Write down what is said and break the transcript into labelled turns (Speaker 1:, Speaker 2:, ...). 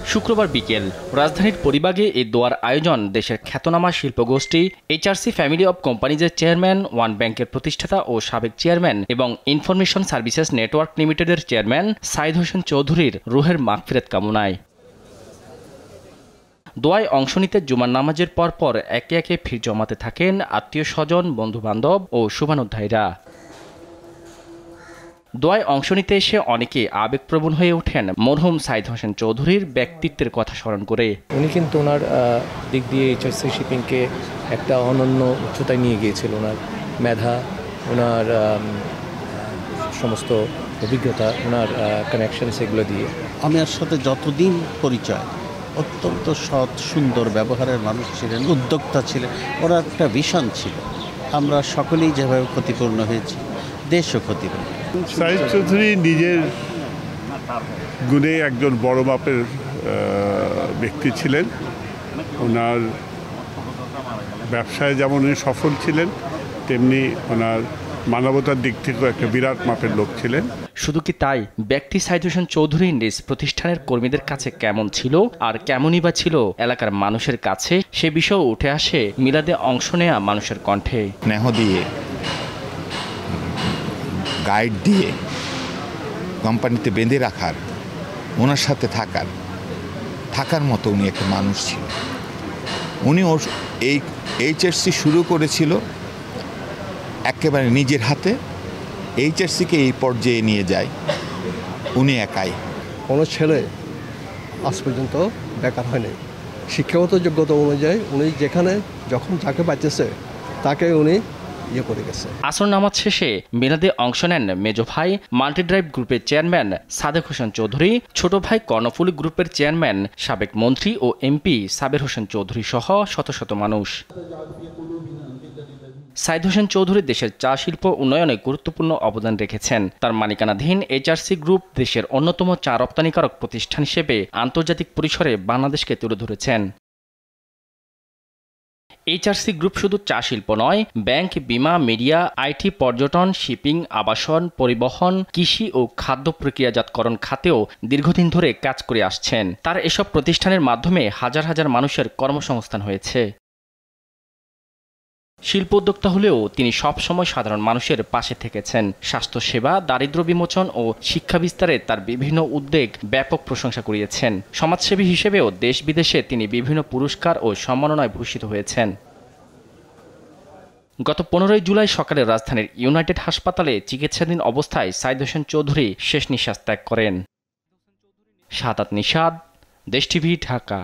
Speaker 1: শুক্রবার বিকেল রাজধানীর পরিবাগে এই দোয়ার আয়োজন দেশের খ্যাতনামা শিল্পগোষ্ঠী এইচআরসি ফ্যামিলি অব কোম্পানিজের চেয়ারম্যান, ওয়ান ব্যাংকের প্রতিষ্ঠাতা ও সাবেক চেয়ারম্যান এবং ইনফরমেশন সার্ভিসেস নেটওয়ার্ক লিমিটেডের চেয়ারম্যান সাইদ হোসেন চৌধুরীর রুহের মাগফিরাত কামনায়। দোয়ায় অংশ নিতে জুমার নামাজের পরপর একে একে ভিড় জমাতে থাকেন আত্মীয় স্বজন, বন্ধুবান্ধব ও শুভানুধ্যায়ীরা। দোয়ায় অংশ নিতে এসে অনেকে আবেগপ্রবণ হয়ে ওঠেন মরহুম সাইদ হোসেন চৌধুরীর ব্যক্তিত্বের কথা স্মরণ করে।
Speaker 2: উনি কিন্তু ওনার দিক দিয়ে এইচআরসি শিপিংকে একটা অনন্য উচ্চতায় নিয়ে গিয়েছিল। ওনার মেধা, ওনার সমস্ত অভিজ্ঞতা, ওনার কানেকশন, সেগুলো দিয়ে
Speaker 3: আমি এর সাথে যতদিন পরিচয়, অত্যন্ত সৎ সুন্দর ব্যবহারের মানুষ ছিলেন, উদ্যোক্তা ছিলেন। ওরা একটা ভিশন ছিল। আমরা সকলেই যেভাবে ক্ষতিপূর্ণ হয়েছি, দেশও ক্ষতিপূর্ণ।
Speaker 4: সাইদ চৌধুরী নিজের গুণে একজন বড় মাপের ব্যক্তি ছিলেন। ওনার ব্যবসায় যেমন উনি সফল ছিলেন, তেমনি ওনার মানবতার দিক থেকেও একটা বিরাট মাপের লোক ছিলেন।
Speaker 1: শুধু কি তাই, ব্যক্তি সাইদ হোসেন চৌধুরী নিজ প্রতিষ্ঠানের কর্মীদের কাছে কেমন ছিল আর কেমনই বা ছিল এলাকার মানুষের কাছে, সে বিষয়েও উঠে আসে মিলাদে অংশ নেয়া মানুষের কণ্ঠে।
Speaker 5: স্নেহ দিয়ে, গাইড দিয়ে, কোম্পানিতে বেঁধে রাখার, ওনার সাথে থাকার মতো উনি একটা মানুষ ছিল। উনি এই এইচআরসি শুরু করেছিল একেবারে নিজের হাতে। এইচআরসিকে এই পর্যায়ে নিয়ে যায় উনি একাই।
Speaker 6: কোনো ছেলে আজ পর্যন্ত বেকার হয়নি। শিক্ষাগত যোগ্যতা অনুযায়ী উনি যেখানে যখন যাকে পাইতেছে তাকে উনি করে গেছে।
Speaker 1: আসর নামাজ শেষে মিলাদে অংশ নেন মেজো ভাই মাল্টিড্রাইভ গ্রুপের চেয়ারম্যান সাদেক হোসেন চৌধুরী, ছোট ভাই কর্ণফুলী গ্রুপের চেয়ারম্যান সাবেক মন্ত্রী ও এমপি সাবের হোসেন চৌধুরী সহ শত শত মানুষ। সাইদ হোসেন চৌধুরী দেশের চা শিল্প উন্নয়নে গুরুত্বপূর্ণ অবদান রেখেছেন। তার মালিকানাধীন এইচআরসি গ্রুপ দেশের অন্যতম চা রপ্তানিকারক প্রতিষ্ঠান হিসেবে আন্তর্জাতিক পরিসরে বাংলাদেশকে তুলে ধরেছেন। এইচআরসি গ্রুপ শুধু চা শিল্প নয়, ব্যাংক, বিমা, মিডিয়া, আইটি, পর্যটন, শিপিং, আবাসন, পরিবহন, কৃষি ও খাদ্য প্রক্রিয়াজাতকরণ খাতেও দীর্ঘদিন ধরে কাজ করে আসছেন। তার এসব প্রতিষ্ঠানের মাধ্যমে হাজার হাজার মানুষের কর্মসংস্থান হয়েছে। শিল্প উদ্যোক্তা হলেও তিনি সবসময় সাধারণ মানুষের পাশে থেকেছেন। স্বাস্থ্যসেবা, দারিদ্র্য বিমোচন ও শিক্ষা বিস্তারে তার বিভিন্ন উদ্যোগ ব্যাপক প্রশংসা কুড়িয়েছেন। সমাজসেবী হিসেবেও দেশ বিদেশে তিনি বিভিন্ন পুরস্কার ও সম্মাননায় ভূষিত হয়েছেন। গত 15 জুলাই সকালে রাজধানীর ইউনাইটেড হাসপাতালে চিকিৎসাধীন অবস্থায় সাইদ হোসেন চৌধুরী শেষ নিঃশ্বাস ত্যাগ করেন। শাহাদাত নিশাদ, দেশ টিভি, ঢাকা।